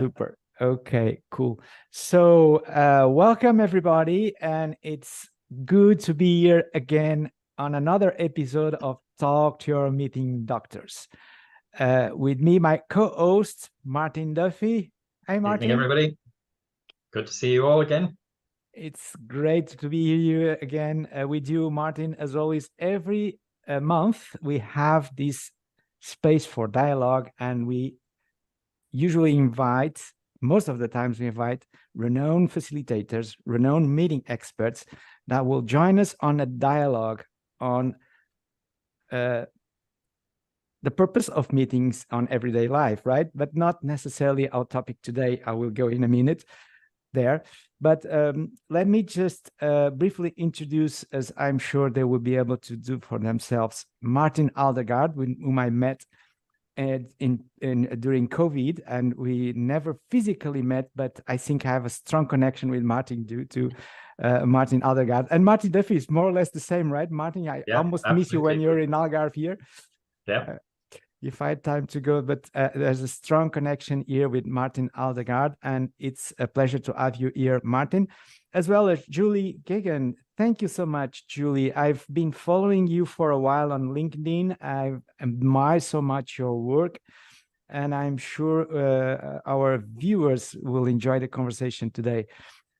Super. Okay, cool. So welcome everybody, and it's good to be here again on another episode of Talk to Your Meeting Doctors. With me, my co-host, Martin Duffy. Hi, Martin. Evening, everybody. Good to see you all again. It's great to be here again with you, Martin. As always, every month we have this space for dialogue, and we usually invite, most of the times we invite renowned facilitators, renowned meeting experts that will join us on a dialogue on the purpose of meetings on everyday life, right? But not necessarily our topic today. I will go in a minute there. But let me just briefly introduce, as I'm sure they will be able to do for themselves, Martin Aldergard, whom I met during COVID, and we never physically met, but I think I have a strong connection with Martin due to Martin Aldergard. And Martin Duffy is more or less the same, right? Martin, I almost miss you when you're in Algarve here. Yeah. If I had time to go, but there's a strong connection here with Martin Aldergard, and it's a pleasure to have you here, Martin, as well as Julie Guegan. Thank you so much, Julie. I've been following you for a while on LinkedIn. I admire so much your work, and I'm sure our viewers will enjoy the conversation today.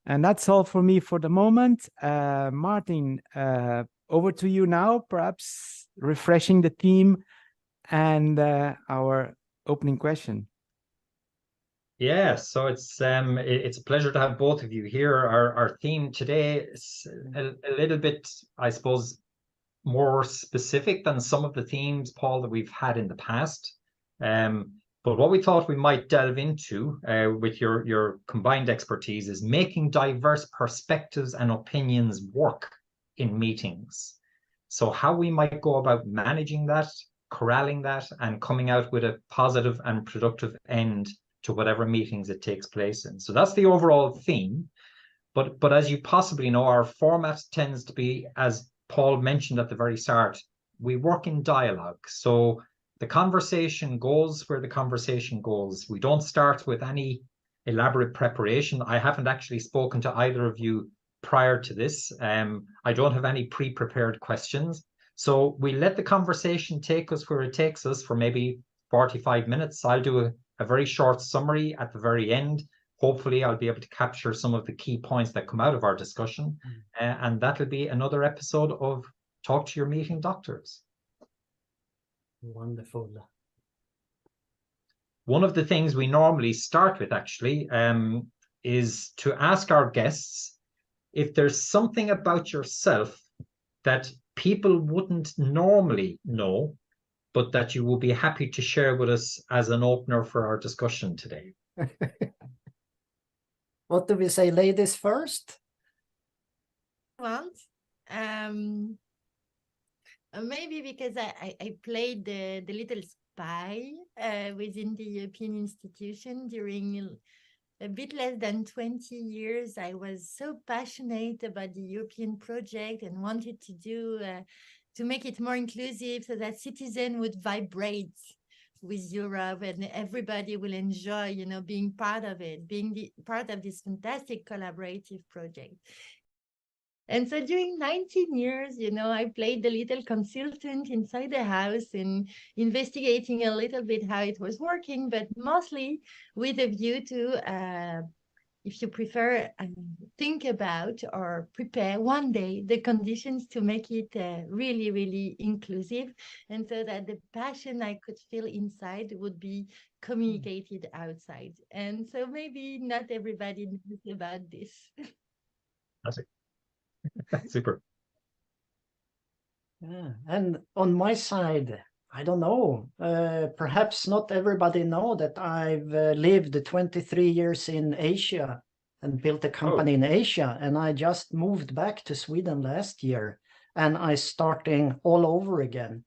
And that's all for me for the moment. Martin, over to you now, perhaps refreshing the theme and our opening question. Yeah, so it's a pleasure to have both of you here. Our theme today is a little bit, I suppose, more specific than some of the themes, Paul, that we've had in the past. But what we thought we might delve into with your combined expertise is making diverse perspectives and opinions work in meetings. So how we might go about managing that, corralling that, and coming out with a positive and productive end to whatever meetings it takes place in. So that's the overall theme. But as you possibly know, our format tends to be, as Paul mentioned at the very start, we work in dialogue. So the conversation goes where the conversation goes. We don't start with any elaborate preparation. I haven't actually spoken to either of you prior to this. I don't have any pre-prepared questions. So we let the conversation take us where it takes us for maybe 45 minutes. I'll do a very short summary at the very end. Hopefully, I'll be able to capture some of the key points that come out of our discussion. And that'll be another episode of Talk to Your Meeting Doctors. Wonderful. One of the things we normally start with, actually, is to ask our guests if there's something about yourself that people wouldn't normally know, but that you will be happy to share with us as an opener for our discussion today. What do we say, ladies first? Well, maybe because I played the little spy within the European institution during a bit less than 20 years. I was so passionate about the European project and wanted to do to make it more inclusive so that citizens would vibrate with Europe and everybody will enjoy, you know, being part of it, being part of this fantastic collaborative project. And so during 19 years, you know, I played the little consultant inside the house and investigating a little bit how it was working, but mostly with a view to, if you prefer, think about or prepare one day the conditions to make it really, really inclusive. And so that the passion I could feel inside would be communicated outside. And so maybe not everybody knows about this. That's it. Super. Yeah. And on my side, I don't know, perhaps not everybody know that I've lived 23 years in Asia and built a company in Asia, and I just moved back to Sweden last year, and I starting all over again.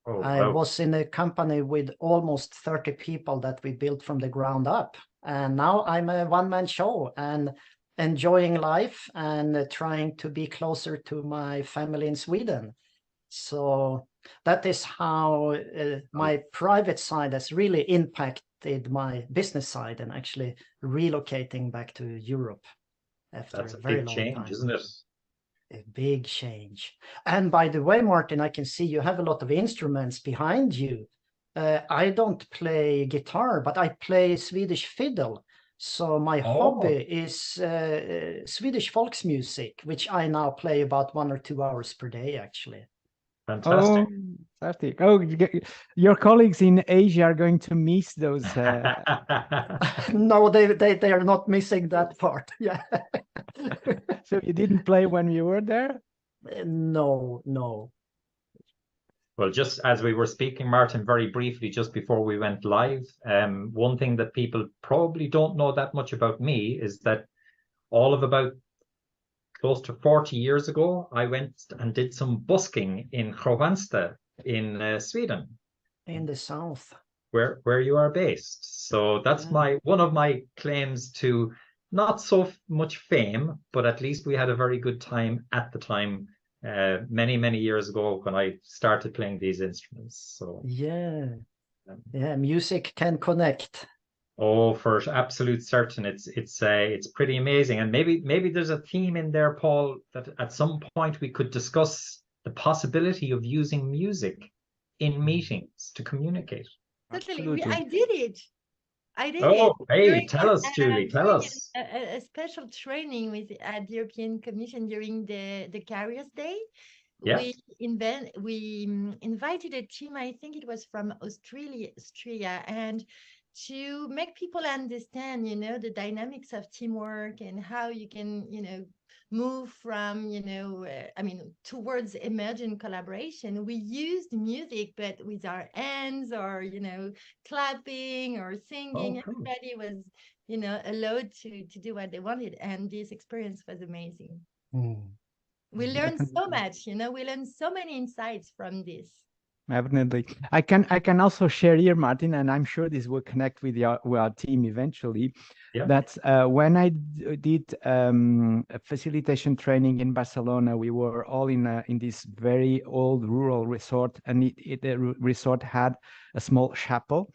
I was in a company with almost 30 people that we built from the ground up, and now I'm a one-man show and enjoying life and trying to be closer to my family in Sweden. So, that is how my private side has really impacted my business side, and actually relocating back to Europe after That's a a very big long change, time. isn't it? A big change. And by the way, Martin, I can see you have a lot of instruments behind you. I don't play guitar, but I play Swedish fiddle. So my hobby is Swedish folksmusic, which I now play about 1 or 2 hours per day, actually. Fantastic. Oh, fantastic. Oh, your colleagues in Asia are going to miss those. No, they are not missing that part. Yeah. So you didn't play when you were there? No, no. Well, just as we were speaking, Martin, very briefly, just before we went live, one thing that people probably don't know that much about me is that all of about close to 40 years ago, I went and did some busking in Kristianstad in Sweden, In the south. where you are based. So that's one of my claims to not so much fame, but at least we had a very good time at the time, many years ago when I started playing these instruments. So yeah, music can connect. Oh, for absolute certain, it's pretty amazing, and maybe there's a theme in there, Paul, that at some point we could discuss the possibility of using music in meetings to communicate. Totally. I did it. Oh, hey, tell us, Julie, tell us. A special training at the European Commission during the Carriers Day. Yeah. We invited a team, I think it was from Austria, and to make people understand, the dynamics of teamwork and how you can, move from, towards emergent collaboration. We used music, but with our hands, or, clapping or singing. Everybody was, allowed to do what they wanted. And this experience was amazing. We learned so much, we learned so many insights from this. Definitely. I can also share here, Martin, and I'm sure this will connect with our team eventually. Yeah. That's when I did a facilitation training in Barcelona. We were all in this very old rural resort, and the resort had a small chapel,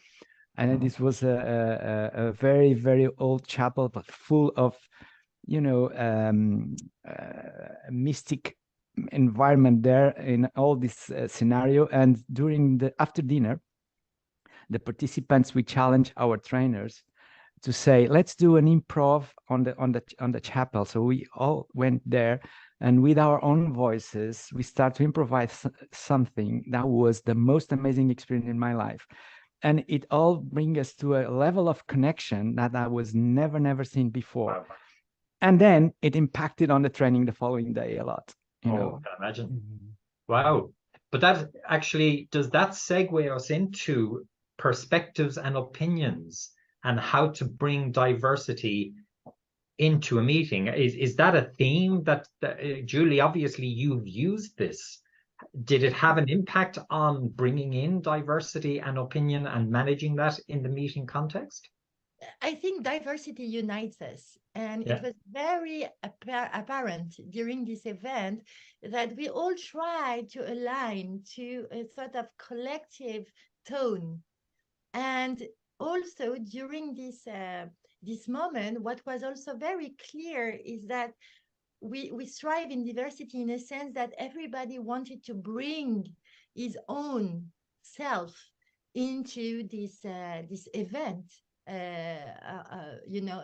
and this was a very, very old chapel, but full of mystic environment there in all this scenario. And after dinner, the participants, we challenge our trainers to say, let's do an improv on the chapel. So we all went there, and with our own voices, we start to improvise something that was the most amazing experience in my life. And it all brings us to a level of connection that I was never seen before. Wow. And then it impacted on the training the following day a lot. I can imagine. Wow. But does that segue us into perspectives and opinions and how to bring diversity into a meeting? Is that a theme that Julie, obviously you've used this. Did it have an impact on bringing in diversity and opinion and managing that in the meeting context? I think diversity unites us, and it was very apparent during this event that we all try to align to a sort of collective tone. And also during this moment, what was also very clear is that we strive in diversity in a sense that everybody wanted to bring his own self into this event.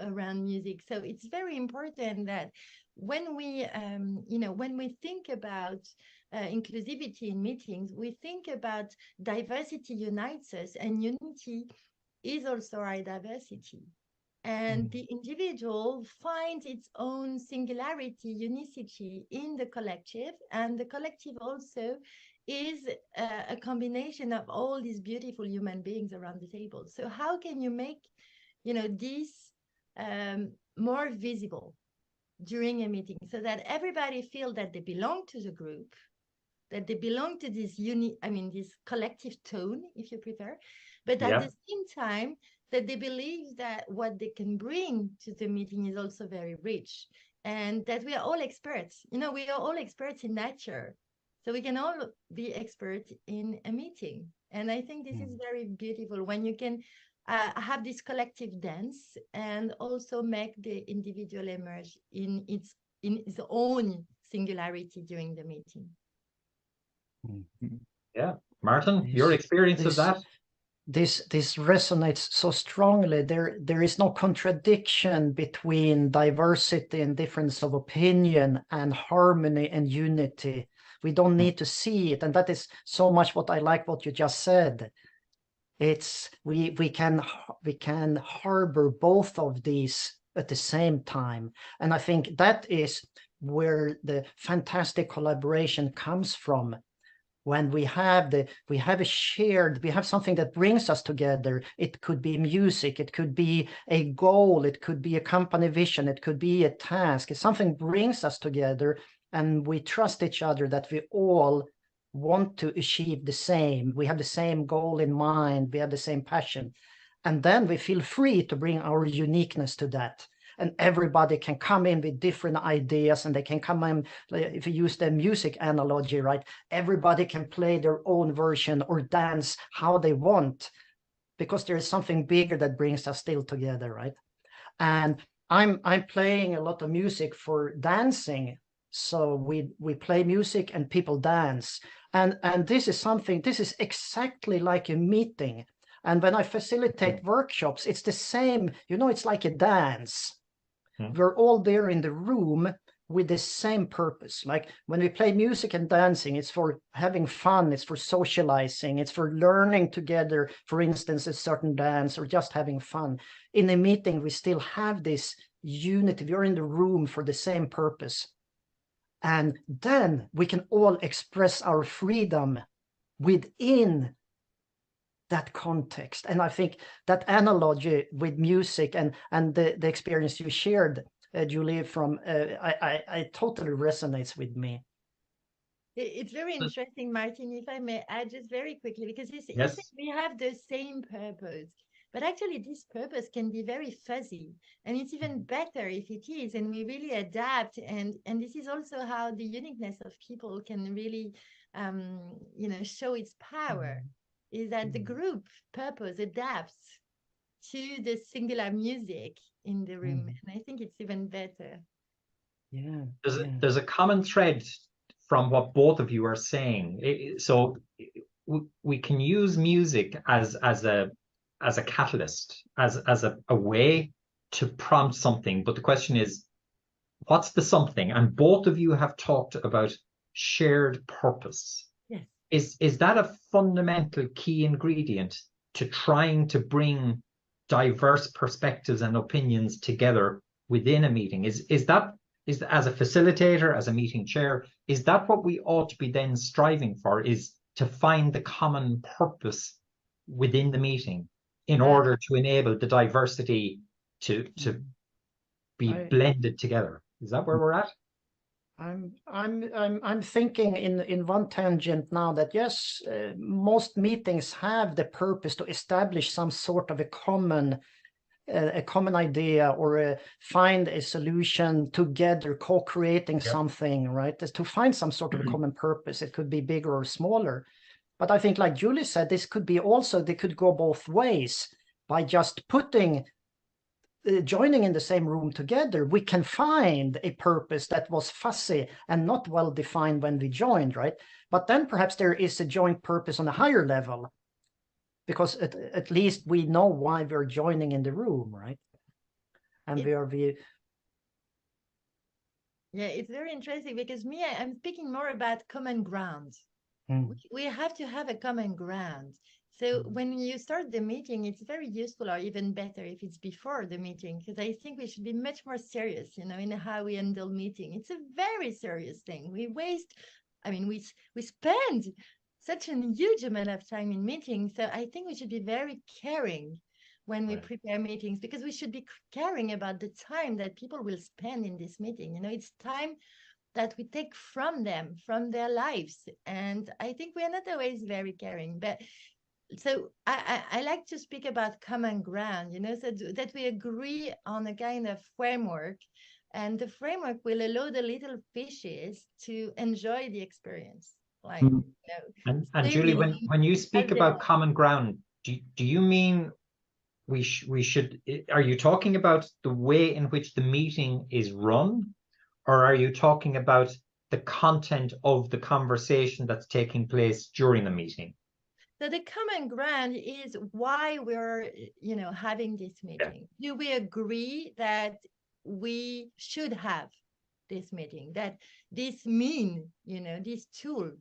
Around music. So it's very important that when we think about inclusivity in meetings, we think about diversity unites us, and unity is also our diversity. And the individual finds its own singularity, unicity in the collective, and the collective also is a combination of all these beautiful human beings around the table. So how can you make, this more visible during a meeting so that everybody feel that they belong to the group, that they belong to this this collective tone, if you prefer, but at the same time that they believe that what they can bring to the meeting is also very rich, and that we are all experts. We are all experts in nature. So we can all be expert in a meeting. And I think this is very beautiful when you can have this collective dance and also make the individual emerge in its own singularity during the meeting. Yeah, Martin, your experience of that? This resonates so strongly. There is no contradiction between diversity and difference of opinion and harmony and unity. We don't need to see it, and that is so much what I like what you just said. It's we can harbor both of these at the same time, and I think that is where the fantastic collaboration comes from. When we have something that brings us together. It could be music, it could be a goal, it could be a company vision, it could be a task. If something brings us together and we trust each other that we all want to achieve the same, we have the same goal in mind, we have the same passion, and then we feel free to bring our uniqueness to that. And everybody can come in with different ideas, and they can come in, if you use the music analogy, right? Everybody can play their own version or dance how they want, because there is something bigger that brings us still together, right? And I'm playing a lot of music for dancing. So we play music and people dance. And this is exactly like a meeting. And when I facilitate workshops, it's the same, it's like a dance. We're all there in the room with the same purpose. Like when we play music and dancing, it's for having fun, it's for socializing, it's for learning together, for instance, a certain dance, or just having fun. In a meeting, we still have this unity. We're in the room for the same purpose. And then we can all express our freedom within that context. And I think that analogy with music and the experience you shared, Julie, from I totally resonates with me. It's very interesting, Martin, if I may add just very quickly, because you Yes. said we have the same purpose, but actually this purpose can be very fuzzy, and it's even better if it is, and we really adapt. And this is also how the uniqueness of people can really, show its power. Is that the group purpose adapts to the singular music in the room. And I think it's even better. Yeah. There's a common thread from what both of you are saying. So we can use music as a catalyst, as a way to prompt something. But the question is, what's the something? And both of you have talked about shared purpose. Yes. Is that a fundamental key ingredient to trying to bring diverse perspectives and opinions together within a meeting? Is that as a facilitator, as a meeting chair, is that what we ought to be then striving for, is to find the common purpose within the meeting in order to enable the diversity to be blended together? Is that where we're at? I'm thinking in one tangent now that yes, most meetings have the purpose to establish some sort of a common idea, or find a solution together, co-creating something, right? To find some sort of a common purpose. It could be bigger or smaller, but I think, like Julie said, they could go both ways. By just joining in the same room together, we can find a purpose that was fuzzy and not well defined when we joined, right? But then perhaps there is a joint purpose on a higher level, because at least we know why we're joining in the room, right? And yeah, it's very interesting, because I'm speaking more about common ground. We have to have a common ground. So when you start the meeting, it's very useful, or even better if it's before the meeting, because I think we should be much more serious, in how we handle meeting. It's a very serious thing. We spend such a huge amount of time in meetings. So I think we should be very caring when we prepare meetings, because we should be caring about the time that people will spend in this meeting. It's time that we take from them, from their lives. And I think we are not always very caring. But so I like to speak about common ground, so that we agree on a kind of framework, and the framework will allow the little fishes to enjoy the experience like, you know, And same Julie, meaning when you as speak the about common ground, do you mean we should, are you talking about the way in which the meeting is run, or are you talking about the content of the conversation that's taking place during the meeting? So the common ground is why we're, you know, having this meeting. Do we agree that we should have this meeting, that this you know, this tool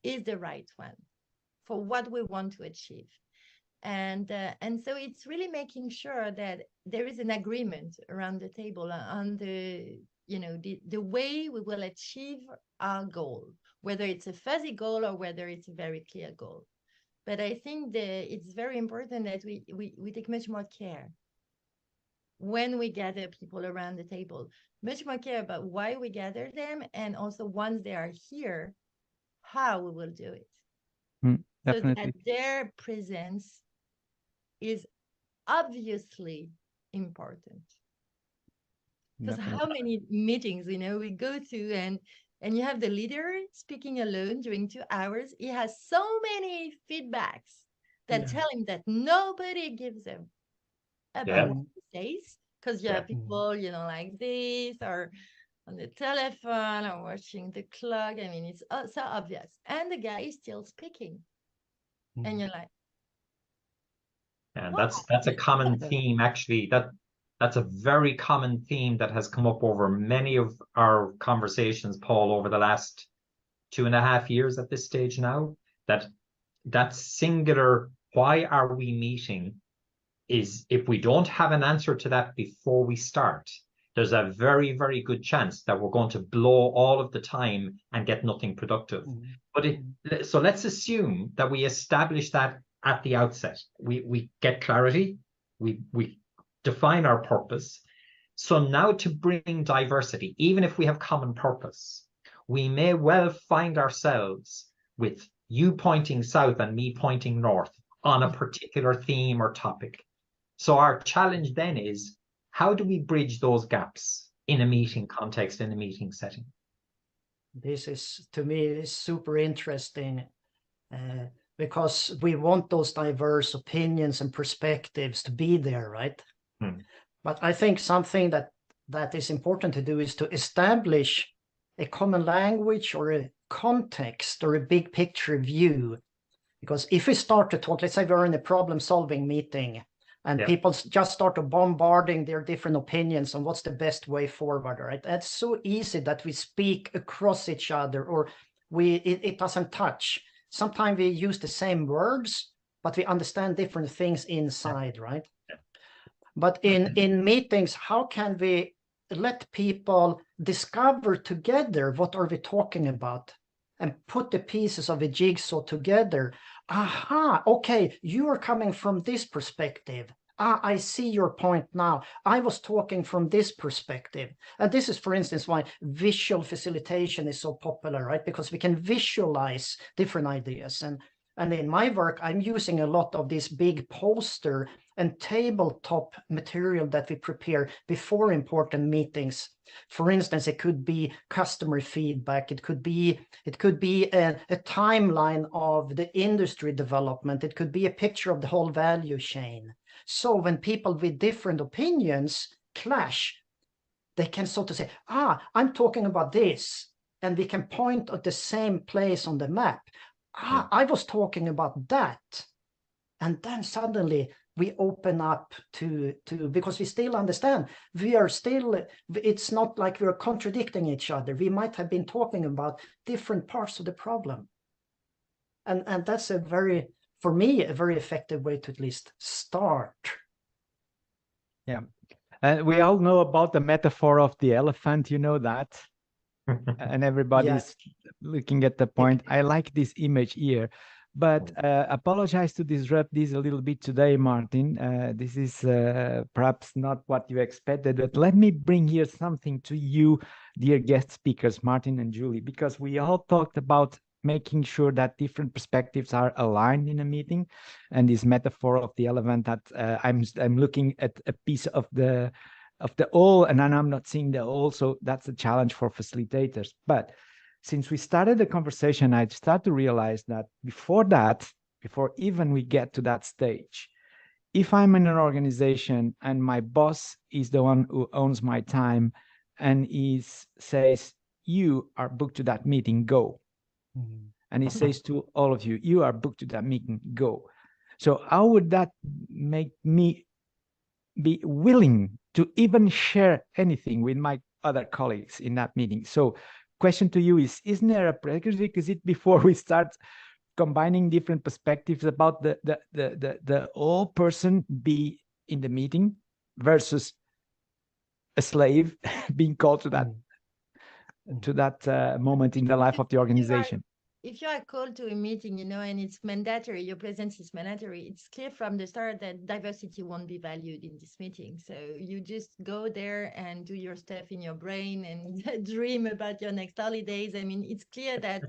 is the right one for what we want to achieve? And so it's really making sure that there is an agreement around the table on the, you know, the way we will achieve our goal, whether it's a fuzzy goal or whether it's a very clear goal. But I think that it's very important that we take much more care when we gather people around the table, much more care about why we gather them, and also once they are here, how we will do it. So that their presence is obviously important. Because how many meetings, you know, we go to and you have the leader speaking alone during 2 hours. He has so many feedbacks that tell him that nobody gives him about what he says. Because you have people, you know, like this, or on the telephone, or watching the clock. I mean, it's so obvious. And the guy is still speaking. And you're like, and that's a common theme, actually. That's a very common theme that has come up over many of our conversations, Paul, over the last 2.5 years at this stage now. That singular, why are we meeting, is, if we don't have an answer to that before we start, there's a very, very good chance that we're going to blow all of the time and get nothing productive. But so let's assume that we establish that at the outset. We get clarity, we define our purpose. So now, to bring diversity, even if we have common purpose, we may well find ourselves with you pointing south and me pointing north on a particular theme or topic. So our challenge then is, how do we bridge those gaps in a meeting context, in a meeting setting? This is, to me, is super interesting, because we want those diverse opinions and perspectives to be there, right? But I think something that is important to do is to establish a common language or a context or a big picture view. Because if we start to talk, let's say we're in a problem-solving meeting, and people just start to bombarding their different opinions on what's the best way forward, right? It's so easy that we speak across each other, or it doesn't touch. Sometimes we use the same words, but we understand different things inside, right? But in meetings, how can we let people discover together what are we talking about, and put the pieces of a jigsaw together? Aha, okay, you are coming from this perspective. I see your point now. I was talking from this perspective. And this is, for instance, why visual facilitation is so popular, right? Because we can visualize different ideas. And in my work, I'm using a lot of this big poster and tabletop material that we prepare before important meetings. For instance, it could be customer feedback. It could be a timeline of the industry development. It could be a picture of the whole value chain. So when people with different opinions clash, they can sort of say, I'm talking about this. And we can point at the same place on the map. I was talking about that. And then suddenly we open up to because we still understand, it's not like we're contradicting each other. We might have been talking about different parts of the problem. And that's for me, a very effective way to at least start. Yeah. And we all know about the metaphor of the elephant, you know that. And everybody's looking at the point. I like this image here. But apologize to disrupt this a little bit today, Martin. This is perhaps not what you expected, but let me bring here something to you, dear guest speakers, Martin and Julie, because we all talked about making sure that different perspectives are aligned in a meeting, and this metaphor of the elephant, that I'm looking at a piece of the whole, and I'm not seeing the whole, so that's a challenge for facilitators. But since we started the conversation, I start to realize that before even we get to that stage, if I'm in an organization and my boss is the one who owns my time and he says, you are booked to that meeting, go. And he says to all of you, you are booked to that meeting, go. So how would that make me be willing to even share anything with my other colleagues in that meeting? So question to you is, isn't there a prerequisite before we start combining different perspectives about the whole person be in the meeting versus a slave being called to that moment in the life of the organization? If you are called to a meeting, and it's mandatory, your presence is mandatory, it's clear from the start that diversity won't be valued in this meeting. So you just go there and do your stuff in your brain and dream about your next holidays. I mean, it's clear that,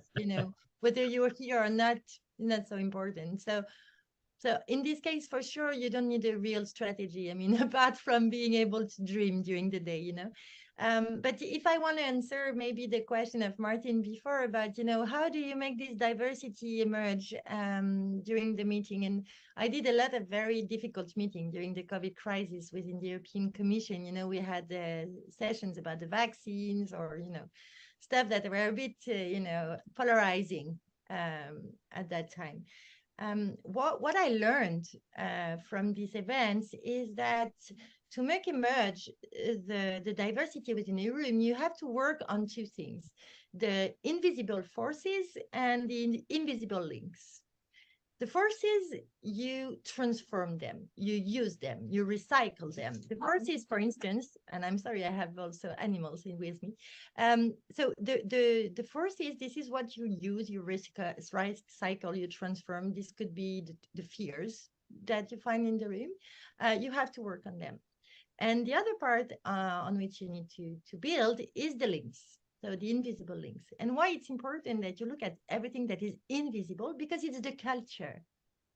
whether you're here or not so important. So in this case, for sure, you don't need a real strategy. I mean, apart from being able to dream during the day, But if I want to answer maybe the question of Martin before about, how do you make this diversity emerge during the meeting? And I did a lot of very difficult meetings during the COVID crisis within the European Commission. We had sessions about the vaccines or, stuff that were a bit, polarizing at that time. What I learned from these events is that to make emerge the diversity within a room, you have to work on two things: the invisible forces and the invisible links. The forces, you transform them, you use them, you recycle them. The forces, for instance, and I'm sorry, I have also animals with me. So the forces, this is what you use, you recycle, you transform. This could be the fears that you find in the room. You have to work on them. And the other part on which you need to build is the links. So the invisible links. And why it's important that you look at everything that is invisible, because it's the culture.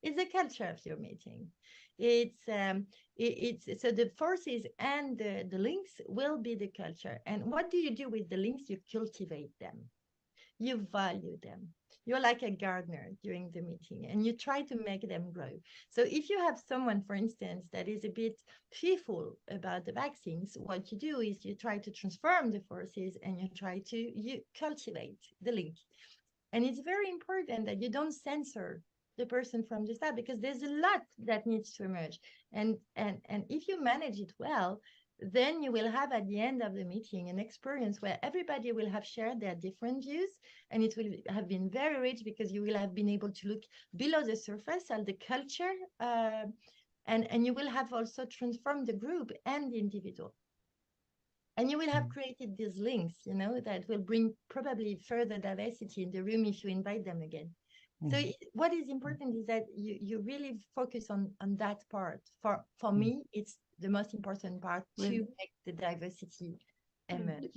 It's the culture of your meeting. It's so the forces and the links will be the culture. And what do you do with the links? You cultivate them. You value them. You're like a gardener during the meeting and you try to make them grow. So if you have someone, for instance, that is a bit fearful about the vaccines, what you do is you try to transform the forces and you cultivate the link. And it's very important that you don't censor the person from the start, because there's a lot that needs to emerge. And if you manage it well, then you will have at the end of the meeting an experience where everybody will have shared their different views, and it will have been very rich because you will have been able to look below the surface at the culture, and you will have also transformed the group and the individual. And you will have created these links, that will bring probably further diversity in the room if you invite them again. So what is important is that you really focus on that part. For me, it's the most important part to make the diversity emerge.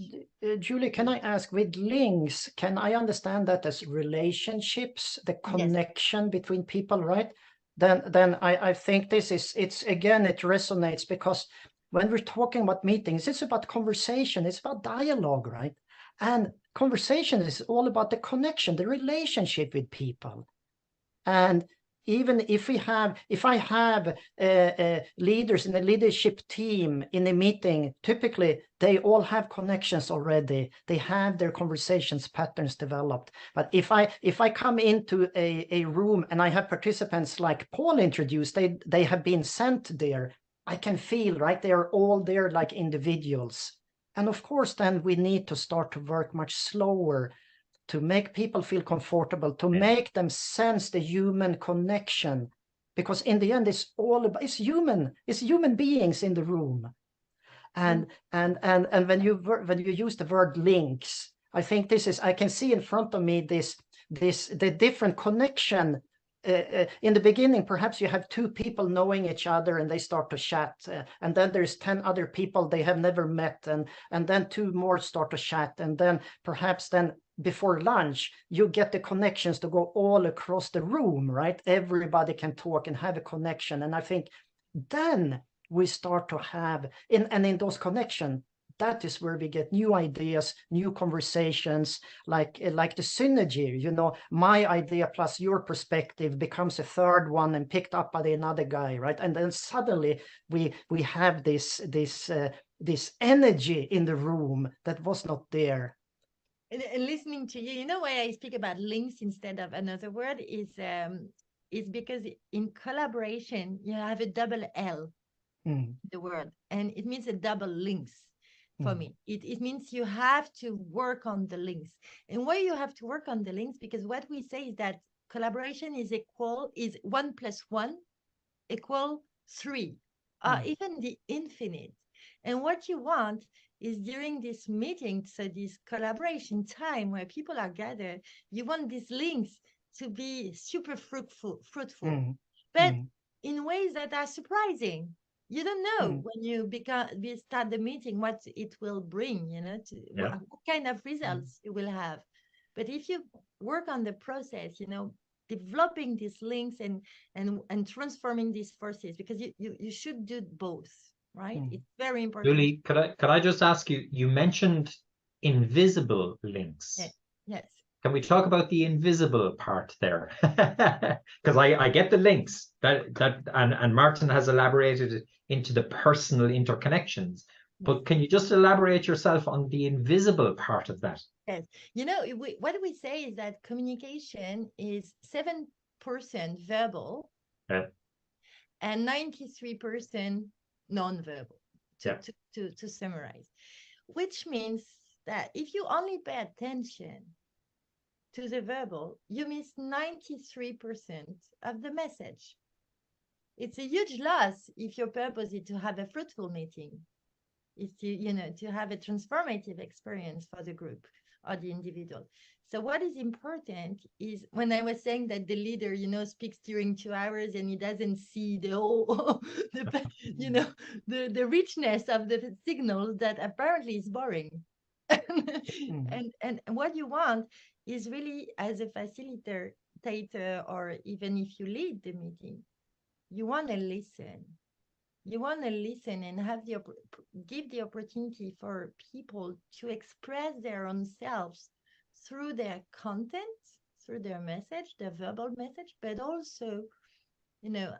Julie, can I ask, with links, can I understand that as relationships, the connection between people, right? Then I think this is, it resonates, because when we're talking about meetings, it's about conversation, it's about dialogue, right? And conversation is all about the connection, the relationship with people. And even if I have leaders in the leadership team in a meeting, typically they all have connections already. They have their conversations patterns developed. But if I come into a room and I have participants like Paul introduced, they have been sent there, I can feel, right, they are all there like individuals. And of course, then we need to start to work much slower to make people feel comfortable, to make them sense the human connection, because in the end, it's all about, it's human beings in the room. And when you use the word links, I think this is, I can see in front of me the different connection. In the beginning, perhaps you have two people knowing each other and they start to chat, and then there's 10 other people they have never met, and then two more start to chat, and then perhaps before lunch you get the connections to go all across the room, right? Everybody can talk and have a connection, and I think then we start to have in those connections, that is where we get new ideas, new conversations, like the synergy, you know, my idea plus your perspective becomes a third one and picked up by another guy, right? And then suddenly we have this energy in the room that was not there. And listening to you, you know why I speak about links instead of another word is because in collaboration you have a double L, the word, and it means a double links for me. It means you have to work on the links. And why you have to work on the links? Because what we say is that collaboration is 1 + 1 = 3, even the infinite. And what you want is during this meeting, so this collaboration time where people are gathered, you want these links to be super fruitful, but in ways that are surprising. You don't know when we start the meeting what it will bring, you know, what kind of results you will have. But if you work on the process, you know, developing these links and transforming these forces, because you should do both. Right, it's very important. Julie, could I just ask you? You mentioned invisible links. Yes. Can we talk about the invisible part there? Because I get the links and Martin has elaborated it into the personal interconnections. But can you just elaborate yourself on the invisible part of that? Yes. You know, what we say is that communication is 7% verbal and 93% non-verbal, to summarize, which means that if you only pay attention to the verbal, you miss 93% of the message. It's a huge loss if your purpose is to have a fruitful meeting, is to, you know, to have a transformative experience for the group or the individual. So what is important is, when I was saying that the leader, you know, speaks during 2 hours and he doesn't see the whole, you know, the richness of the signals, that apparently is boring. And what you want is really, as a facilitator, or even if you lead the meeting, you want to listen. You want to listen and give the opportunity for people to express their own selves through their content, through their message, their verbal message, but also, you know,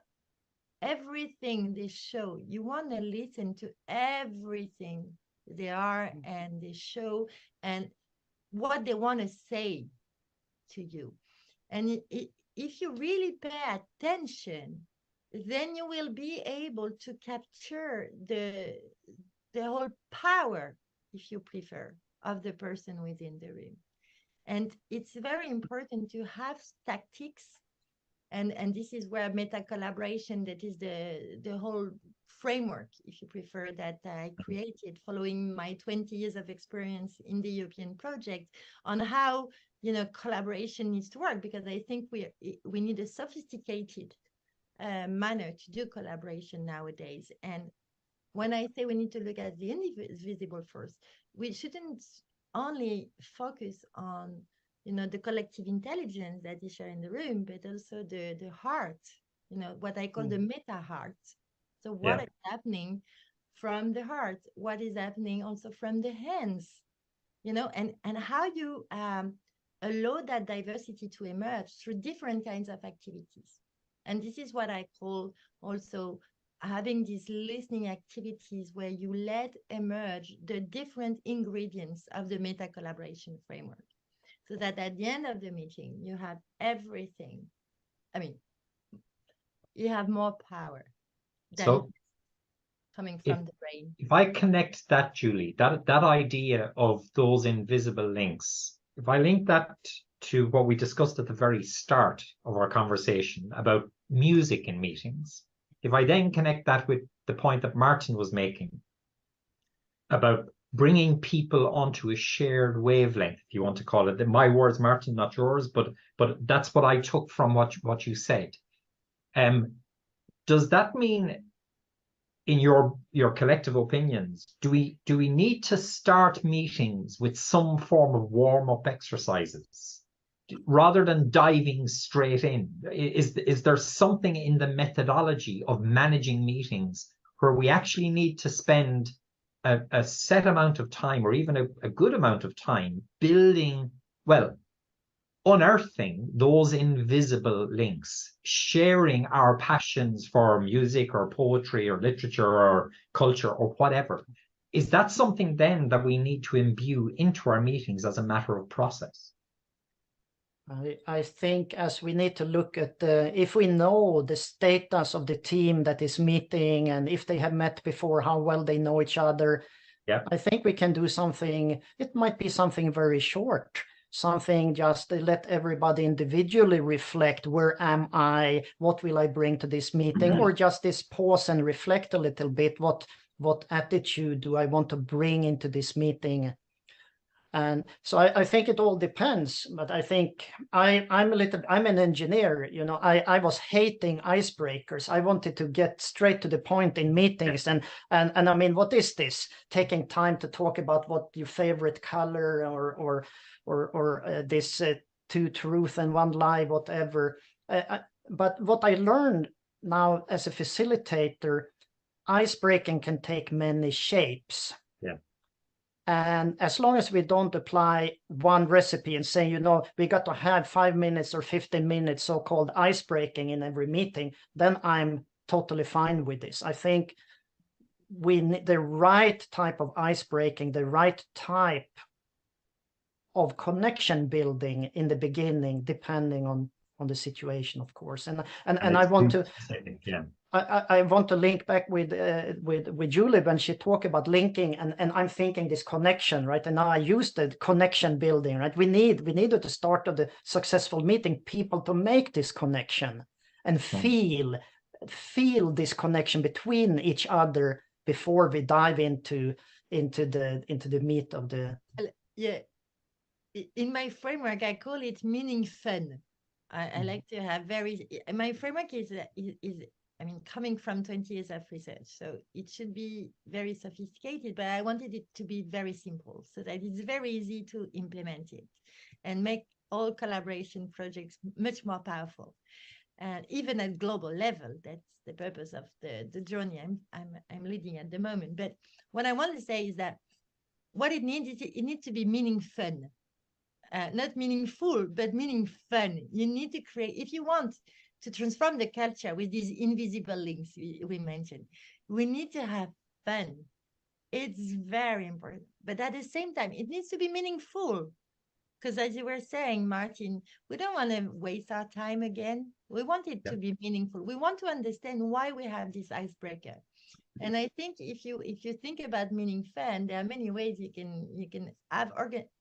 everything they show. You want to listen to everything they are and they show and what they want to say to you. And if you really pay attention, then you will be able to capture the whole power, if you prefer, of the person within the room. And it's very important to have tactics, and this is where meta collaboration, that is the whole framework, if you prefer, that I created following my 20 years of experience in the European project, on how, you know, collaboration needs to work, because I think we need a sophisticated manner to do collaboration nowadays. And when I say we need to look at the invisible first, we shouldn't only focus on, you know, the collective intelligence that is shared in the room, but also the heart, you know, what I call the meta heart. So what is happening from the heart? What is happening also from the hands? You know, and how you allow that diversity to emerge through different kinds of activities. And this is what I call also having these listening activities, where you let emerge the different ingredients of the meta collaboration framework, so that at the end of the meeting, you have everything. I mean, you have more power than coming from the brain. If I connect that, Julie, that idea of those invisible links, if I link that to what we discussed at the very start of our conversation about music in meetings, if I then connect that with the point that Martin was making about bringing people onto a shared wavelength, if you want to call it, my words, Martin, not yours, but that's what I took from what you said. Does that mean, in your collective opinions, do we need to start meetings with some form of warm-up exercises rather than diving straight in? Is there something in the methodology of managing meetings where we actually need to spend a set amount of time, or even a good amount of time, building, well, unearthing those invisible links, sharing our passions for music or poetry or literature or culture or whatever. Is that something then that we need to imbue into our meetings as a matter of process? I think as we need to look at if we know the status of the team that is meeting, and if they have met before, how well they know each other. Yeah. I think we can do something. It might be something very short, something just to let everybody individually reflect, where am I? What will I bring to this meeting? Or just this pause and reflect a little bit. What attitude do I want to bring into this meeting? And so I think it all depends, but I think I'm an engineer, you know, I was hating icebreakers. I wanted to get straight to the point in meetings, and I mean, what is this? Taking time to talk about what your favorite color or this two truth and one lie, whatever. But what I learned now as a facilitator, icebreaking can take many shapes. Yeah. And as long as we don't apply one recipe and say, you know, we got to have 5 minutes or 15 minutes so-called ice breaking in every meeting, then I'm totally fine with this. I think we need the right type of ice breaking, the right type of connection building in the beginning, depending on the situation, of course. And I want to, yeah. I want to link back with Julie when she talked about linking, and I'm thinking this connection, right? And now I use the connection building, right? We needed at the start of the successful meeting people to make this connection and feel this connection between each other before we dive into the meat of the. Yeah, in my framework I call it meaning fun. I like to have my framework is I mean, coming from 20 years of research, so it should be very sophisticated, but I wanted it to be very simple so that it's very easy to implement it and make all collaboration projects much more powerful. And even at global level, that's the purpose of the journey I'm leading at the moment. But what I want to say is that what it needs is it needs to be meaning fun. Not meaningful, but meaning fun. You need to create, if you want to transform the culture with these invisible links we mentioned, we need to have fun. It's very important. But at the same time, it needs to be meaningful. Because as you were saying, Martin, we don't want to waste our time again. We want it to be meaningful. We want to understand why we have this icebreaker. And I think if you think about meaning fun, there are many ways you can have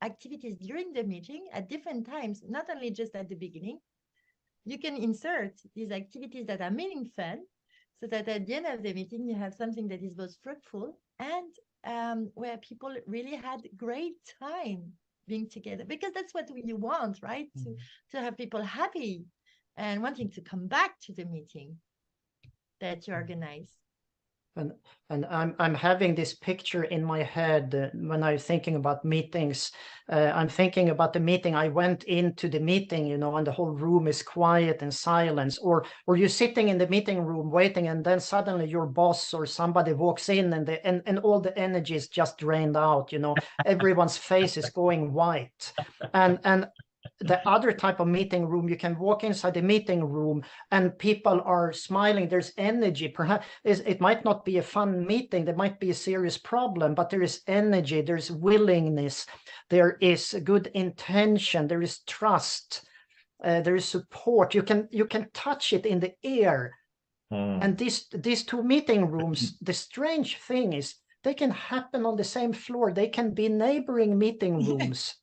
activities during the meeting at different times, not only just at the beginning. You can insert these activities that are meaning fun, so that at the end of the meeting you have something that is both fruitful and where people really had great time being together, because that's what you want, right? To have people happy and wanting to come back to the meeting that you organize. And I'm having this picture in my head when I'm thinking about meetings. I'm thinking about the meeting. I went into the meeting, you know, and the whole room is quiet and silence. Or you're sitting in the meeting room waiting, and then suddenly your boss or somebody walks in, and all the energy is just drained out. You know, everyone's face is going white, and the other type of meeting room, you can walk inside the meeting room and people are smiling. There's energy. Perhaps it might not be a fun meeting. There might be a serious problem, but there is energy. There's willingness. There is good intention. There is trust. There is support. You can touch it in the air. And these two meeting rooms, the strange thing is they can happen on the same floor. They can be neighboring meeting rooms.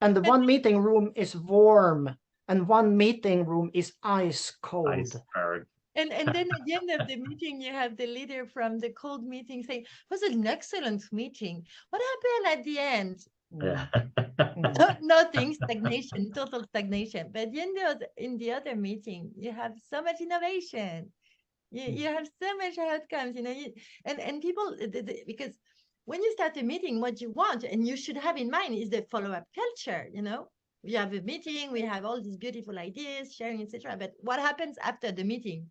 And the one meeting room is warm, and one meeting room is ice cold. And then at the end of the meeting, you have the leader from the cold meeting saying, "It was an excellent meeting. What happened at the end?" Nothing, stagnation, total stagnation. But in the other meeting, you have so much innovation. You have so much outcomes, you know, and people, because when you start a meeting, what you want and you should have in mind is the follow-up culture. You know, we have a meeting, we have all these beautiful ideas, sharing, etc. But what happens after the meeting?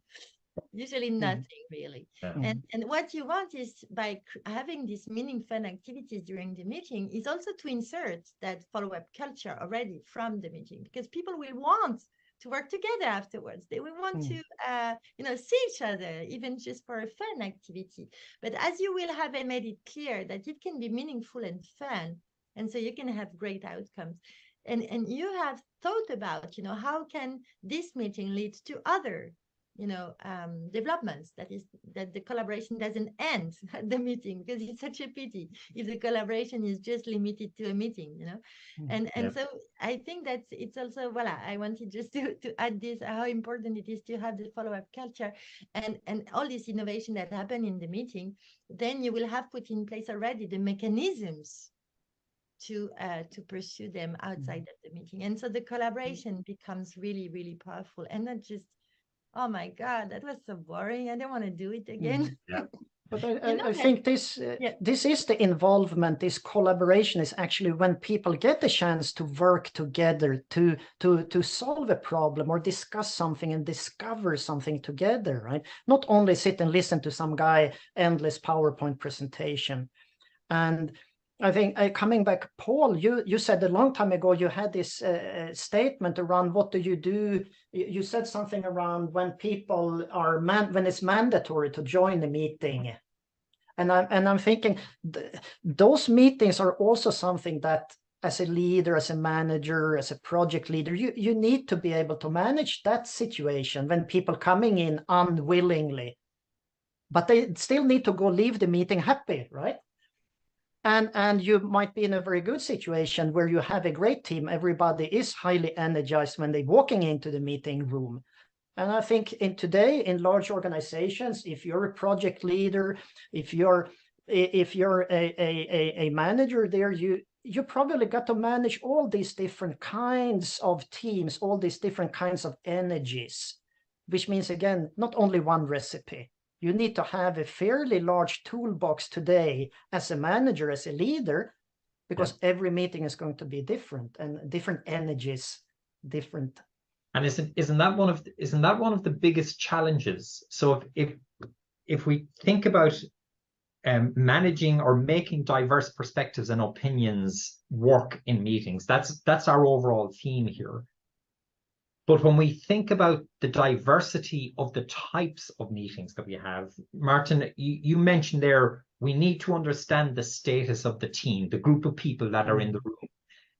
Usually nothing really. Yeah. And what you want is by having these meaningful activities during the meeting is also to insert that follow-up culture already from the meeting, because people will want to work together afterwards. They will want to, see each other, even just for a fun activity. But as you will have made it clear that it can be meaningful and fun, and so you can have great outcomes. And you have thought about, how can this meeting lead to other developments, that the collaboration doesn't end at the meeting, because it's such a pity if the collaboration is just limited to a meeting, and so I think that it's also, I wanted just to add this, how important it is to have the follow-up culture and all this innovation that happen in the meeting. Then you will have put in place already the mechanisms to pursue them outside of the meeting, and so the collaboration becomes really, really powerful, and not just, oh my God, that was so boring, I don't want to do it again. Yeah. But I think this is the involvement, this collaboration is actually when people get the chance to work together to solve a problem or discuss something and discover something together, right? Not only sit and listen to some guy endless PowerPoint presentation. And I think coming back, Paul, you said a long time ago you had this statement around what do you do? You said something around when people are when it's mandatory to join the meeting, and I'm thinking those meetings are also something that, as a leader, as a manager, as a project leader, you need to be able to manage that situation when people coming in unwillingly, but they still need to go leave the meeting happy, right? And you might be in a very good situation where you have a great team. Everybody is highly energized when they're walking into the meeting room. And I think today in large organizations, if you're a project leader, if you're a manager there, you probably got to manage all these different kinds of teams, all these different kinds of energies, which means, again, not only one recipe. You need to have a fairly large toolbox today as a manager, as a leader, because every meeting is going to be different and different energies, different. And isn't that one of the biggest challenges? So if we think about managing or making diverse perspectives and opinions work in meetings, that's our overall theme here. But when we think about the diversity of the types of meetings that we have, Martin, you mentioned there, we need to understand the status of the team, the group of people that are in the room.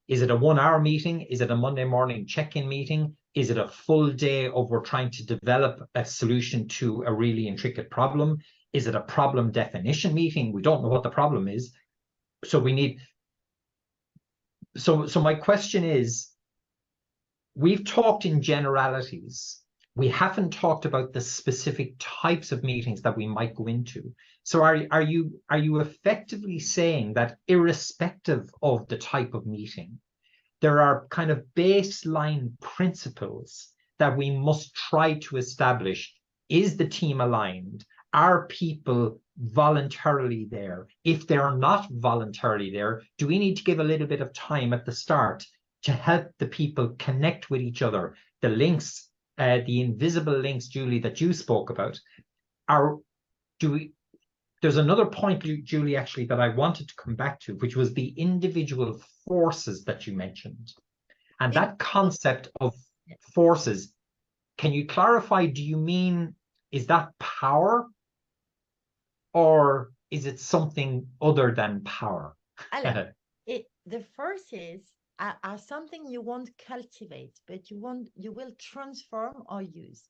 Is it a 1-hour meeting? Is it a Monday morning check-in meeting? Is it a full day of we're trying to develop a solution to a really intricate problem? Is it a problem definition meeting? We don't know what the problem is. So we need... So my question is, we've talked in generalities. We haven't talked about the specific types of meetings that we might go into. So are you effectively saying that irrespective of the type of meeting, there are kind of baseline principles that we must try to establish? Is the team aligned? Are people voluntarily there? If they're not voluntarily there, do we need to give a little bit of time at the start to help the people connect with each other? The links, the invisible links, Julie, that you spoke about, there's another point, Julie, actually, that I wanted to come back to, which was the individual forces that you mentioned. And that concept of forces, can you clarify, do you mean, is that power? Or is it something other than power? The forces are something you won't cultivate, but you will transform or use.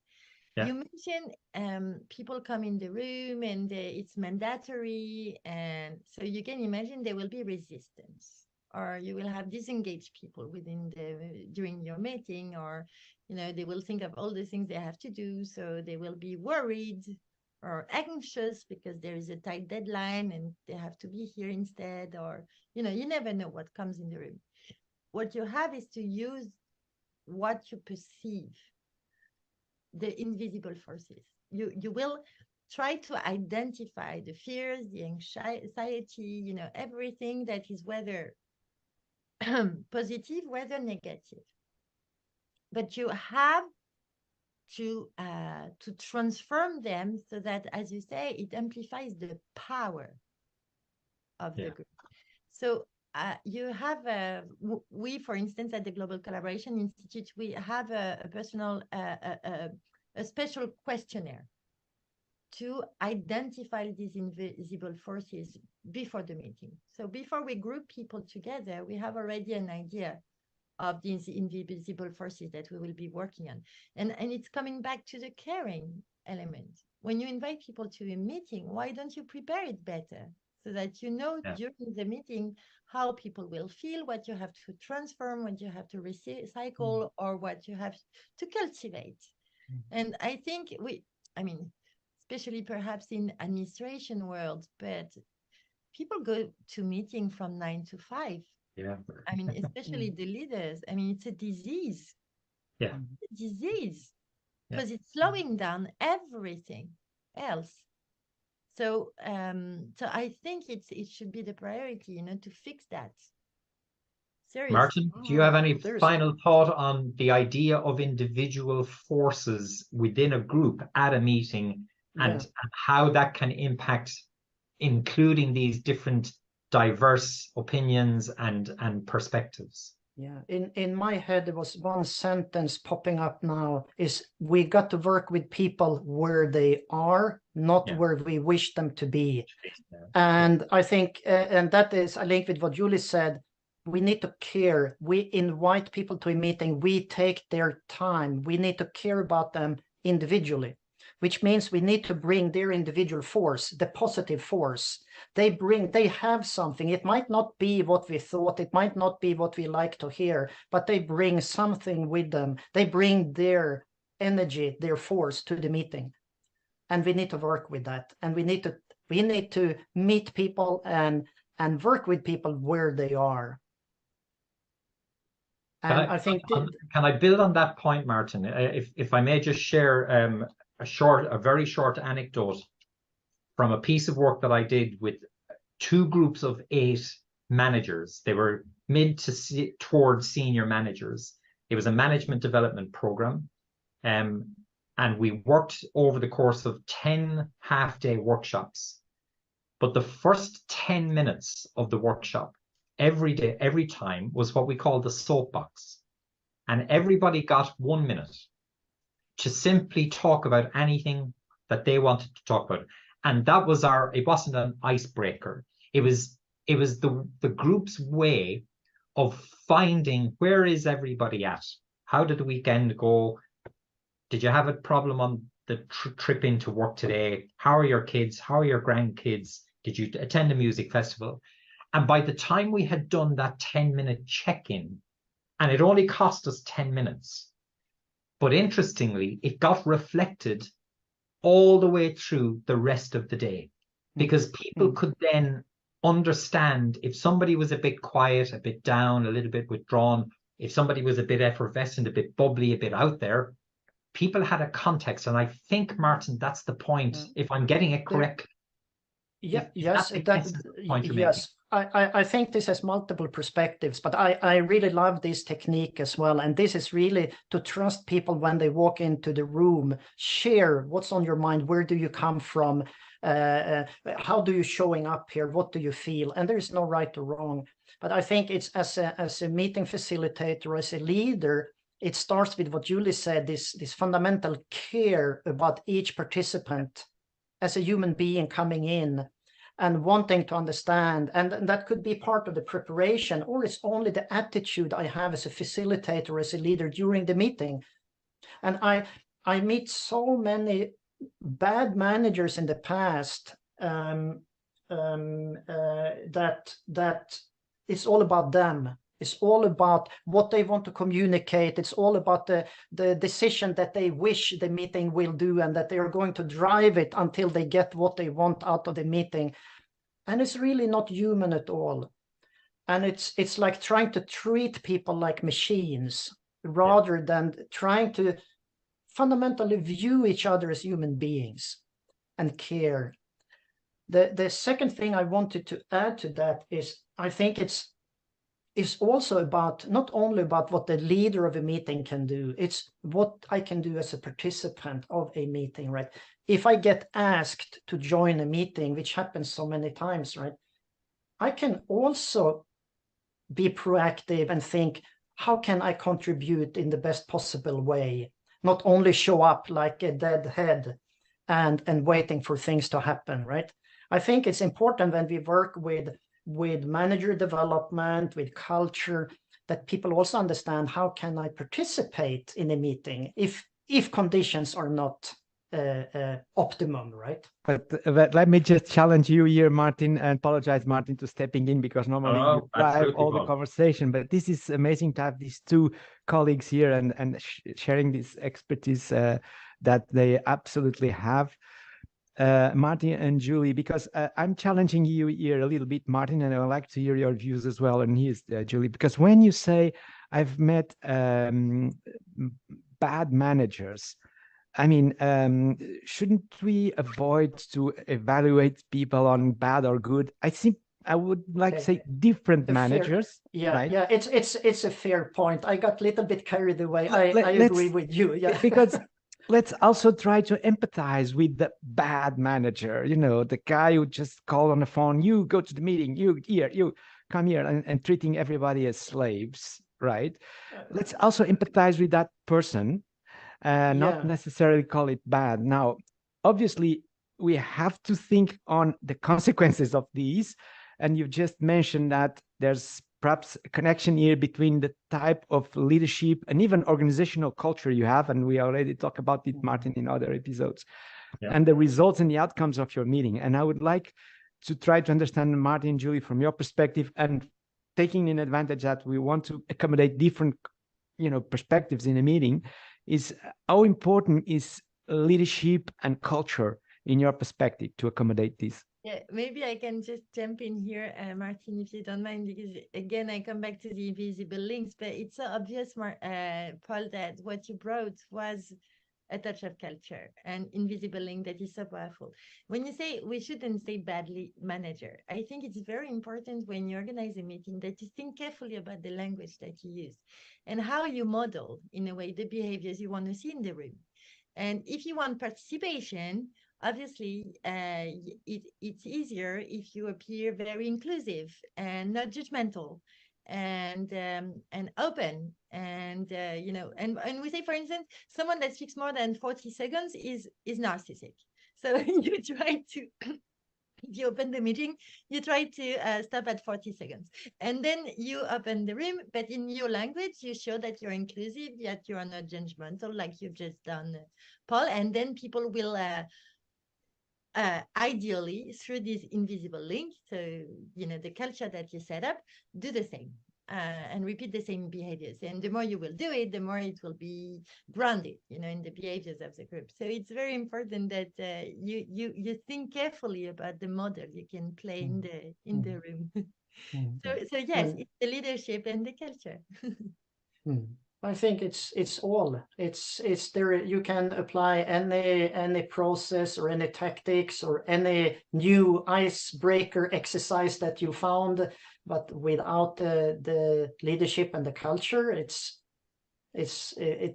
You mentioned people come in the room and it's mandatory, and so you can imagine there will be resistance, or you will have disengaged people during your meeting, or they will think of all the things they have to do, so they will be worried or anxious because there is a tight deadline and they have to be here instead, or you never know what comes in the room. What you have is to use what you perceive, the invisible forces. You will try to identify the fears, the anxiety, everything that is whether positive, whether negative. But you have to transform them so that, as you say, it amplifies the power of the group. So you have we, for instance, at the Global Collaboration Institute, we have a personal a special questionnaire to identify these invisible forces before the meeting. So before we group people together, we have already an idea of these invisible forces that we will be working on. And it's coming back to the caring element. When you invite people to a meeting, why don't you prepare it better so that you know during the meeting how people will feel, what you have to transform, what you have to recycle, or what you have to cultivate. And I think especially perhaps in administration world, but people go to meeting from 9 to 5. Yeah. I mean, especially the leaders. I mean, it's a disease. Yeah. It's a disease because it's slowing down everything else. So, so I think it should be the priority, to fix that. Seriously. Martin, do you have any final thought on the idea of individual forces within a group at a meeting and how that can impact, including these different diverse opinions and perspectives? Yeah, in my head, there was one sentence popping up now, is we got to work with people where they are, not where we wish them to be. And I think, and that is, I link with what Julie said, we need to care. We invite people to a meeting, we take their time, we need to care about them individually, which means we need to bring their individual force, the positive force. They have something. It might not be what we thought, it might not be what we like to hear, but they bring something with them. They bring their energy, their force to the meeting. And we need to work with that. And we need to meet people and work with people where they are. And I think can I build on that point, Martin? If I may just share a very short anecdote from a piece of work that I did with 2 groups of 8 managers. They were mid to towards senior managers. It was a management development program. And we worked over the course of 10 half-day workshops. But the first 10 minutes of the workshop, every day, every time, was what we call the soapbox. And everybody got 1 minute to simply talk about anything that they wanted to talk about. And that was it wasn't an icebreaker. It was the group's way of finding, where is everybody at? How did the weekend go? Did you have a problem on the trip into work today? How are your kids? How are your grandkids? Did you attend a music festival? And by the time we had done that 10-minute check-in, and it only cost us 10 minutes, but interestingly, it got reflected all the way through the rest of the day, because people could then understand if somebody was a bit quiet, a bit down, a little bit withdrawn, if somebody was a bit effervescent, a bit bubbly, a bit out there, people had a context. And I think, Martin, that's the point, if I'm getting it correctly. Yes, I think this has multiple perspectives, but I really love this technique as well. And this is really to trust people when they walk into the room, share what's on your mind, where do you come from, how do you showing up here, what do you feel? And there is no right or wrong. But I think it's as a meeting facilitator, as a leader, it starts with what Julie said, this fundamental care about each participant as a human being coming in and wanting to understand. And that could be part of the preparation, or it's only the attitude I have as a facilitator, as a leader during the meeting. And I meet so many bad managers in the past that it's all about them. It's all about what they want to communicate. It's all about the decision that they wish the meeting will do, and that they are going to drive it until they get what they want out of the meeting. And it's really not human at all. And it's like trying to treat people like machines rather than trying to fundamentally view each other as human beings and care. The second thing I wanted to add to that is, I think it's is also about not only about what the leader of a meeting can do, it's what I can do as a participant of a meeting, right? If I get asked to join a meeting, which happens so many times, right, I can also be proactive and think, how can I contribute in the best possible way? Not only show up like a dead head and waiting for things to happen, right? I think it's important when we work with manager development, with culture, that people also understand, how can I participate in a meeting if conditions are not optimum, right? But let me just challenge you here, Martin, and apologize, Martin, to stepping in, because normally you drive absolutely, all the Paul. conversation. But this is amazing to have these two colleagues here and sharing this expertise that they absolutely have. Martin and Julie, because I'm challenging you here a little bit, Martin, and I would like to hear your views as well. And here's Julie, because when you say I've met bad managers, I mean, shouldn't we avoid to evaluate people on bad or good? I think I would like to say different managers. Right? Yeah, it's a fair point. I got a little bit carried away. I agree with you. Yeah, because let's also try to empathize with the bad manager. You know, the guy who just called on the phone. You go to the meeting. You come here, and treating everybody as slaves. Right? Let's also empathize with that person. Not necessarily call it bad. Now, obviously, we have to think on the consequences of these. And you've just mentioned that there's perhaps a connection here between the type of leadership and even organizational culture you have. And we already talked about it, Martin, in other episodes. Yeah. And the results and the outcomes of your meeting. And I would like to try to understand, Martin, Julie, from your perspective, and taking in advantage that we want to accommodate different, perspectives in a meeting, is how important is leadership and culture in your perspective to accommodate this? Yeah, maybe I can just jump in here, Martin, if you don't mind, because again, I come back to the invisible links, but it's so obvious, Paul, that what you brought was a touch of culture and invisible link that is so powerful. When you say we shouldn't say badly manager, I think it's very important when you organize a meeting that you think carefully about the language that you use and how you model, in a way, the behaviors you want to see in the room. And if you want participation, obviously, it's easier if you appear very inclusive and not judgmental and open. And and we say, for instance, someone that speaks more than 40 seconds is narcissistic. So you try to, if you open the meeting, you try to stop at 40 seconds. And then you open the room, but in your language, you show that you're inclusive, yet you are not judgmental, like you've just done, Paul. And then people will ideally, through this invisible link, so the culture that you set up, do the same and repeat the same behaviors. And the more you will do it, the more it will be grounded, in the behaviors of the group. So it's very important that you think carefully about the model you can play in the room. So yes, it's the leadership and the culture. I think it's all. It's there. You can apply any process or any tactics or any new icebreaker exercise that you found, but without the leadership and the culture, it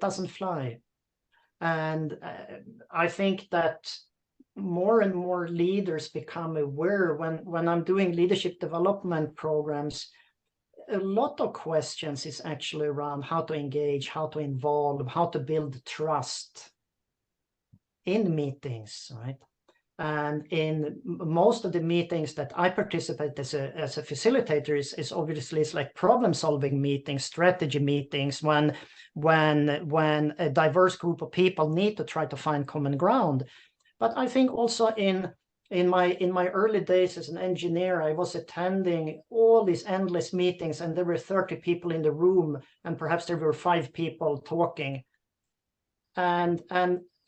doesn't fly. And I think that more and more leaders become aware when I'm doing leadership development programs. A lot of questions is actually around how to engage, how to involve, how to build trust in meetings, right? And in most of the meetings that I participate as a facilitator is obviously it's like problem-solving meetings, strategy meetings, when a diverse group of people need to try to find common ground. But I think also in my early days as an engineer, I was attending all these endless meetings, and there were 30 people in the room, and perhaps there were 5 people talking.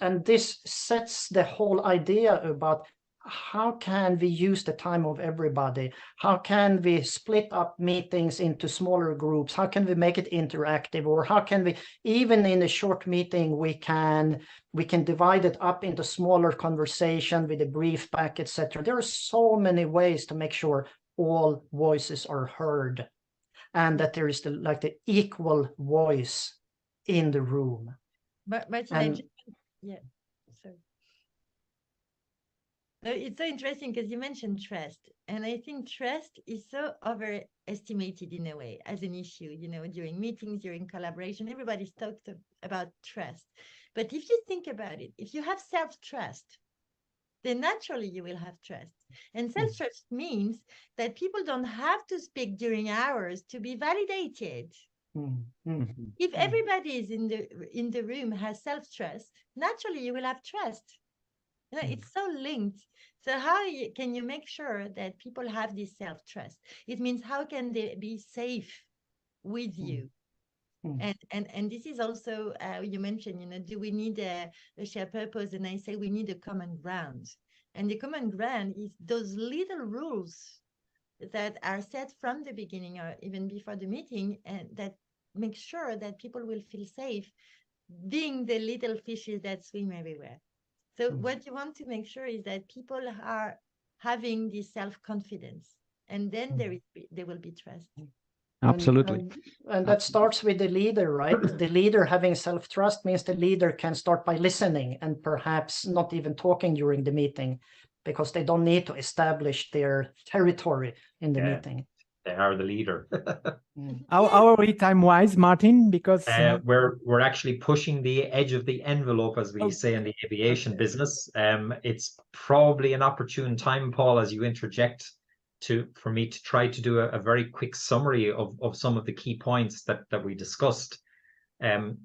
And this sets the whole idea about how can we use the time of everybody? How can we split up meetings into smaller groups? How can we make it interactive? Or how can we, even in a short meeting, we can divide it up into smaller conversation with a brief back, etc. There are so many ways to make sure all voices are heard. and that there is the equal voice in the room. But yeah, sorry. No, it's so interesting because you mentioned trust, and I think trust is so overestimated in a way as an issue. You know, during meetings, during collaboration, everybody's talked about trust. But if you think about it, if you have self-trust, then naturally you will have trust. And self-trust means that people don't have to speak during hours to be validated. If everybody is in the room has self-trust, naturally you will have trust. You know, it's so linked. So how can you make sure that people have this self-trust? It means how can they be safe with you? And this is also, you mentioned, you know, do we need a shared purpose? And I say we need a common ground. And the common ground is those little rules that are set from the beginning or even before the meeting, and that make sure that people will feel safe being the little fishes that swim everywhere. So what you want to make sure is that people are having this self-confidence, and then there will be trust. Absolutely. And that starts with the leader, right? The leader having self-trust means the leader can start by listening and perhaps not even talking during the meeting, because they don't need to establish their territory in the meeting. They are the leader. How are we time-wise, Martin? Because we're actually pushing the edge of the envelope, as we say in the aviation business. It's probably an opportune time, Paul, as you interject, for me to try to do a very quick summary of some of the key points that we discussed.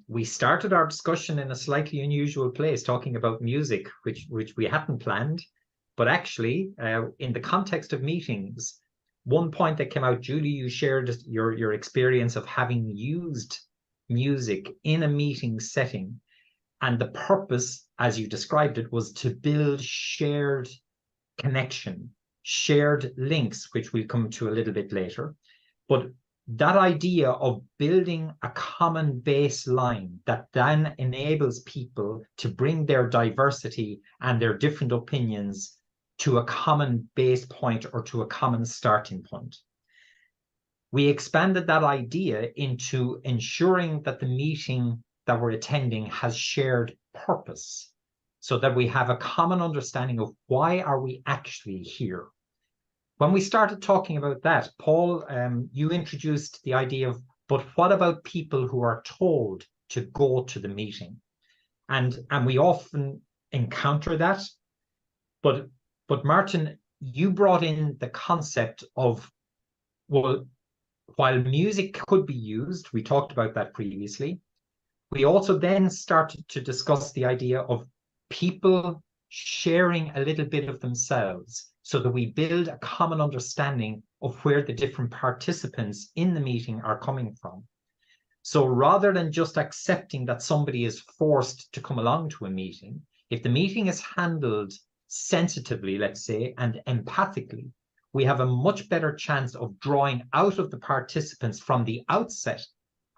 We started our discussion in a slightly unusual place, talking about music, which we hadn't planned, but actually in the context of meetings, one point that came out, Julie, you shared your experience of having used music in a meeting setting, and the purpose, as you described it, was to build shared connection, shared links, which we'll come to a little bit later. But that idea of building a common baseline that then enables people to bring their diversity and their different opinions to a common base point or to a common starting point. We expanded that idea into ensuring that the meeting that we're attending has shared purpose, so that we have a common understanding of why are we actually here. When we started talking about that, Paul, you introduced the idea of, but what about people who are told to go to the meeting? And we often encounter that, but Martin, you brought in the concept of, well, while music could be used, we talked about that previously, we also then started to discuss the idea of people sharing a little bit of themselves, so that we build a common understanding of where the different participants in the meeting are coming from. So rather than just accepting that somebody is forced to come along to a meeting, if the meeting is handled sensitively, let's say, and empathically, we have a much better chance of drawing out of the participants from the outset.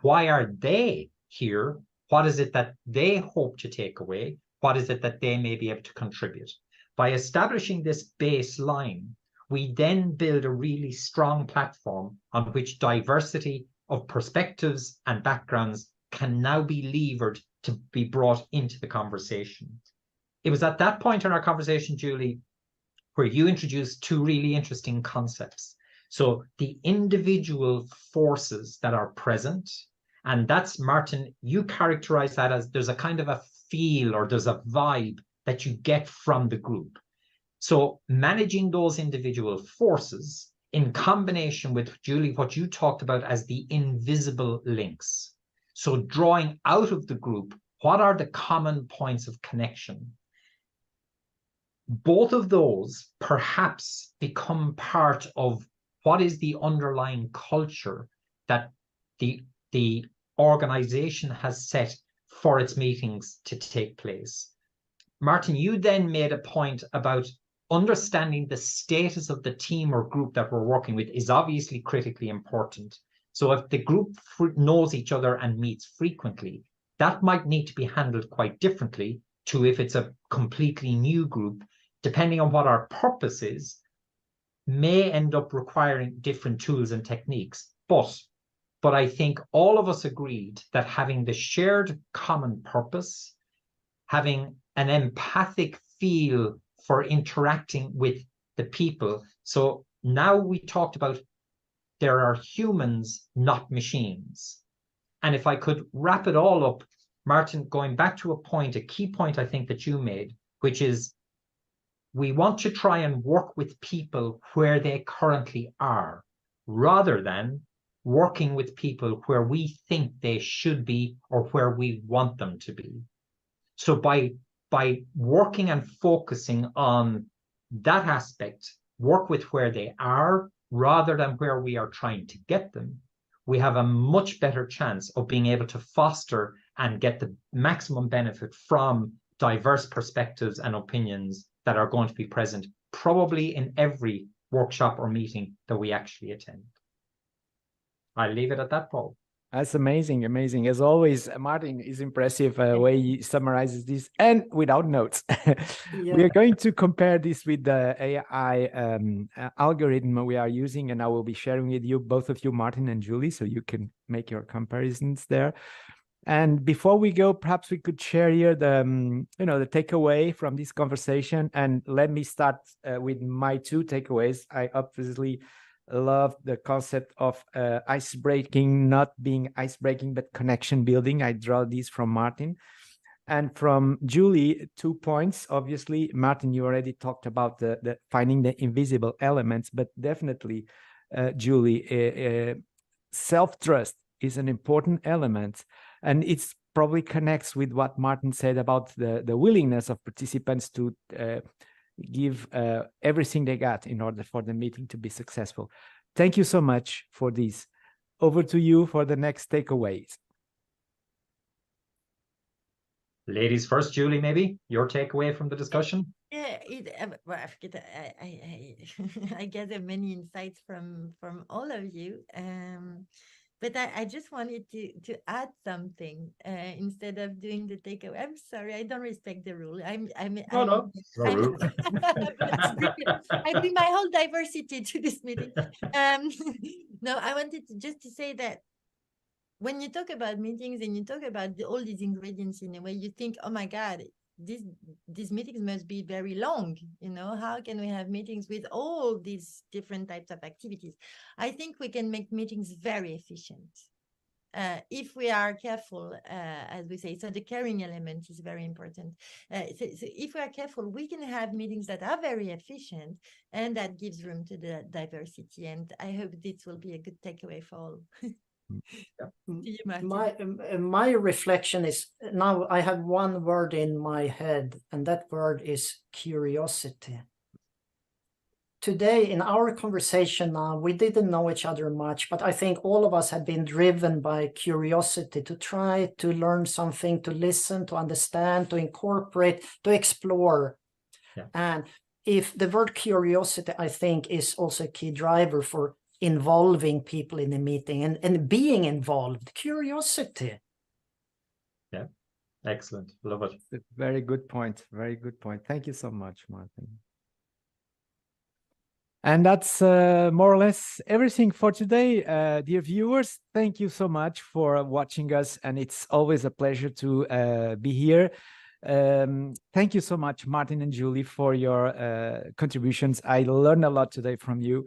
Why are they here? What is it that they hope to take away? What is it that they may be able to contribute? By establishing this baseline, we then build a really strong platform on which diversity of perspectives and backgrounds can now be levered to be brought into the conversation. It was at that point in our conversation, Julie, where you introduced two really interesting concepts. So the individual forces that are present, and that's, Martin, you characterize that as there's a kind of a feel or there's a vibe that you get from the group. So managing those individual forces in combination with, Julie, what you talked about as the invisible links. So drawing out of the group, what are the common points of connection? Both of those perhaps become part of what is the underlying culture that the organization has set for its meetings to take place. Martin, you then made a point about understanding the status of the team or group that we're working with is obviously critically important. So if the group knows each other and meets frequently, that might need to be handled quite differently to if it's a completely new group, depending on what our purpose is, may end up requiring different tools and techniques. But But I think all of us agreed that having the shared common purpose, having an empathic feel for interacting with the people. So now we talked about there are humans, not machines. And if I could wrap it all up, Martin, going back to a key point I think that you made, which is we want to try and work with people where they currently are, rather than working with people where we think they should be or where we want them to be. So by working and focusing on that aspect, work with where they are rather than where we are trying to get them, we have a much better chance of being able to foster and get the maximum benefit from diverse perspectives and opinions that are going to be present probably in every workshop or meeting that we actually attend. I'll leave it at that, Paul. That's amazing, amazing. As always, Martin is impressive way he summarizes this and without notes. Yeah. We are going to compare this with the AI algorithm we are using, and I will be sharing with you, both of you, Martin and Julie, so you can make your comparisons there. And before we go, perhaps we could share here the, the takeaway from this conversation. And let me start with my two takeaways. I obviously love the concept of ice breaking, not being ice breaking, but connection building. I draw these from Martin. And from Julie, 2 points. Obviously, Martin, you already talked about the finding the invisible elements, but definitely, Julie, self-trust is an important element. And it's probably connects with what Martin said about the willingness of participants to give everything they got in order for the meeting to be successful. Thank you so much for this. Over to you for the next takeaways. Ladies first, Julie, maybe your takeaway from the discussion? Yeah, I gather many insights from all of you. But I just wanted to add something instead of doing the takeaway. I'm sorry, I don't respect the rule. I bring my whole diversity to this meeting. No, I wanted to say that when you talk about meetings and you talk about all these ingredients in a way, you think, oh my God, these meetings must be very long. How can we have meetings with all these different types of activities? I think we can make meetings very efficient if we are careful, as we say. So the caring element is very important. So if we are careful, we can have meetings that are very efficient, and that gives room to the diversity. And I hope this will be a good takeaway for all. My reflection is, now I have one word in my head, and that word is curiosity. Today in our conversation now, we didn't know each other much, but I think all of us have been driven by curiosity to try to learn something, to listen, to understand, to incorporate, to explore. Yeah. And if the word curiosity, I think, is also a key driver for involving people in a meeting and being involved. Curiosity. Yeah, excellent. Love it. Very good point. Very good point. Thank you so much, Martin. And that's more or less everything for today, dear viewers. Thank you so much for watching us, and it's always a pleasure to be here. Thank you so much, Martin and Julie, for your contributions. I learned a lot today from you.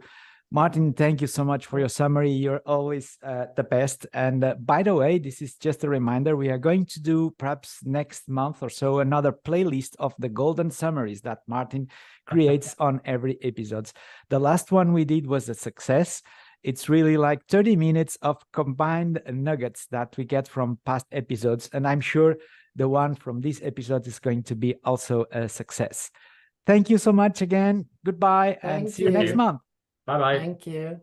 Martin, thank you so much for your summary. You're always the best. And by the way, this is just a reminder. We are going to do perhaps next month or so another playlist of the golden summaries that Martin creates on every episode. The last one we did was a success. It's really like 30 minutes of combined nuggets that we get from past episodes. And I'm sure the one from this episode is going to be also a success. Thank you so much again. Goodbye and see you next month. Bye-bye. Thank you.